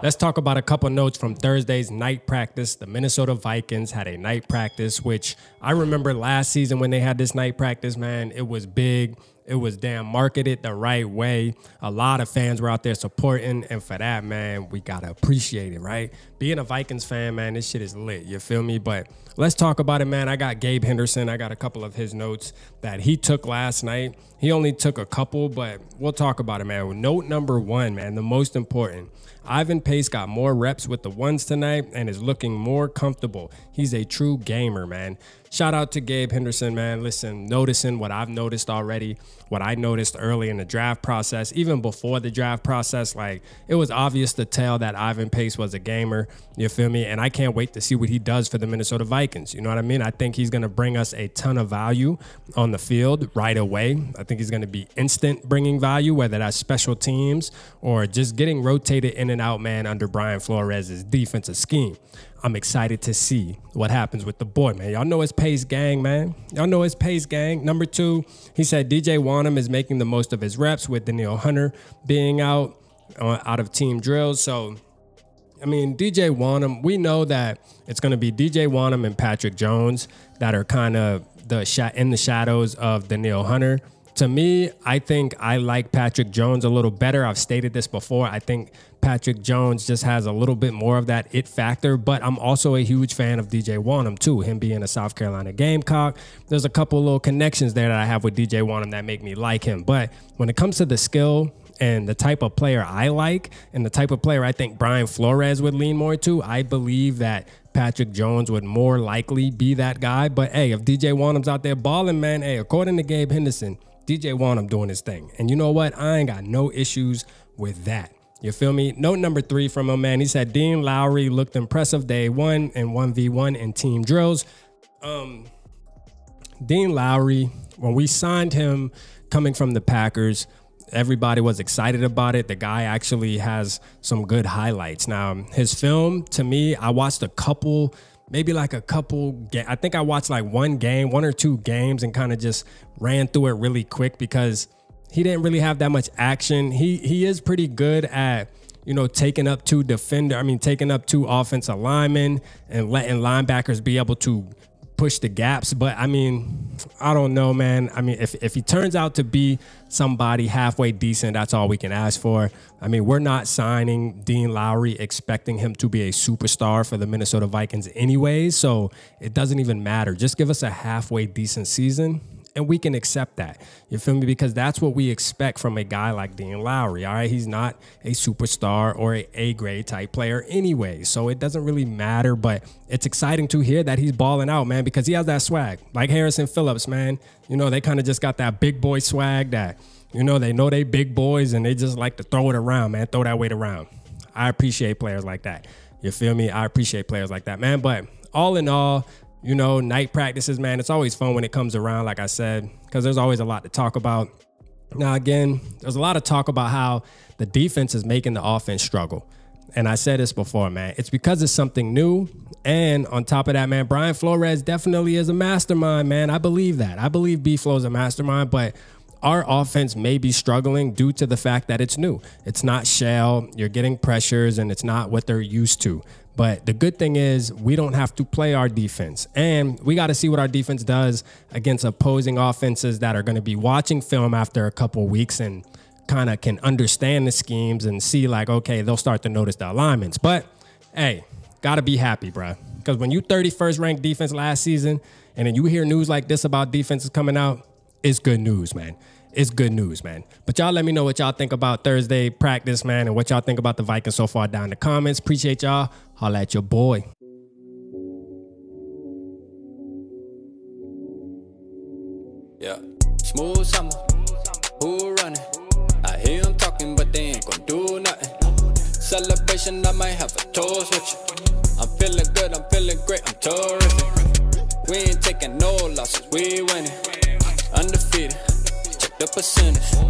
Let's talk about a couple notes from Thursday's night practice. The Minnesota Vikings had a night practice, which I remember last season when they had this night practice, man, it was big. It was damn marketed the right way. A lot of fans were out there supporting, and for that, man, we gotta appreciate it, right? Being a Vikings fan, man, this shit is lit, you feel me? But let's talk about it, man. I got Gabe Henderson. I got a couple of his notes that he took last night. He only took a couple, but we'll talk about it, man. Note number one, man, the most important. Ivan Pace got more reps with the ones tonight and is looking more comfortable. He's a true gamer, man. Shout out to Gabe Henderson, man. Listen, noticing what I've noticed already, what I noticed early in the draft process, even before the draft process, like it was obvious to tell that Ivan Pace was a gamer, you feel me? And I can't wait to see what he does for the Minnesota Vikings. You know what I mean? I think he's going to bring us a ton of value on the field right away. I think he's going to be instant bringing value, whether that's special teams or just getting rotated in and out, man, under Brian Flores' defensive scheme. I'm excited to see what happens with the boy, man. Y'all know it's Pace gang, man. Y'all know it's Pace gang. Number two, he said DJ Wonnum is making the most of his reps with Danielle Hunter being out of team drills. So, I mean, DJ Wonnum, we know that it's going to be DJ Wonnum and Patrick Jones that are kind of in the shadows of Danielle Hunter. To me, I think I like Patrick Jones a little better. I've stated this before. I think Patrick Jones just has a little bit more of that it factor, but I'm also a huge fan of DJ Wonnum too, him being a South Carolina Gamecock. There's a couple little connections there that I have with DJ Wonnum that make me like him. But when it comes to the skill and the type of player I like and the type of player I think Brian Flores would lean more to, I believe that Patrick Jones would more likely be that guy. But hey, if DJ Wonnum's out there balling, man, hey, according to Gabe Henderson, DJ Wonnum doing his thing. And you know what? I ain't got no issues with that. You feel me? Note number three from him, man. He said Dean Lowry looked impressive day one and 1v1 in team drills. Dean Lowry, when we signed him coming from the Packers, everybody was excited about it. The guy actually has some good highlights. Now, his film, to me, I watched a couple, maybe like a couple, I think I watched like one or two games and kind of just ran through it really quick because he didn't really have that much action. He is pretty good at, you know, taking up two offensive linemen and letting linebackers be able to push the gaps. But I mean, I don't know, man. I mean, if he turns out to be somebody halfway decent, that's all we can ask for. I mean, we're not signing Dean Lowry expecting him to be a superstar for the Minnesota Vikings anyways, so it doesn't even matter. Just give us a halfway decent season and we can accept that. You feel me? Because that's what we expect from a guy like Dean Lowry, all right? He's not a superstar or a A-grade type player anyway, so it doesn't really matter, but it's exciting to hear that he's balling out, man, because he has that swag. Like Harrison Phillips, man. You know, they kind of just got that big boy swag that, you know they big boys and they just like to throw it around, man, throw that weight around. I appreciate players like that. You feel me? I appreciate players like that, man. But all in all, you know, night practices, man, it's always fun when it comes around, like I said, because there's always a lot to talk about. Now, again, there's a lot of talk about how the defense is making the offense struggle. And I said this before, man. It's because it's something new. And on top of that, man, Brian Flores definitely is a mastermind, man. I believe that. I believe B-Flow is a mastermind, but our offense may be struggling due to the fact that it's new. It's not shell. You're getting pressures, and it's not what they're used to. But the good thing is we don't have to play our defense. And we got to see what our defense does against opposing offenses that are going to be watching film after a couple of weeks and kind of can understand the schemes and see like, okay, they'll start to notice the alignments. But, hey, got to be happy, bro. Because when you 31st ranked defense last season and then you hear news like this about defenses coming out, it's good news, man. It's good news, man. But y'all let me know what y'all think about Thursday practice, man, and what y'all think about the Vikings so far down in the comments. Appreciate y'all. Holla at your boy. Yeah, smooth summer, who running? I hear them talking, but they ain't gonna do nothing. Celebration, I might have a toast with you. I'm feeling good, I'm feeling great, I'm terrific. We ain't taking no losses, we winning. Undefeated, check the percentage.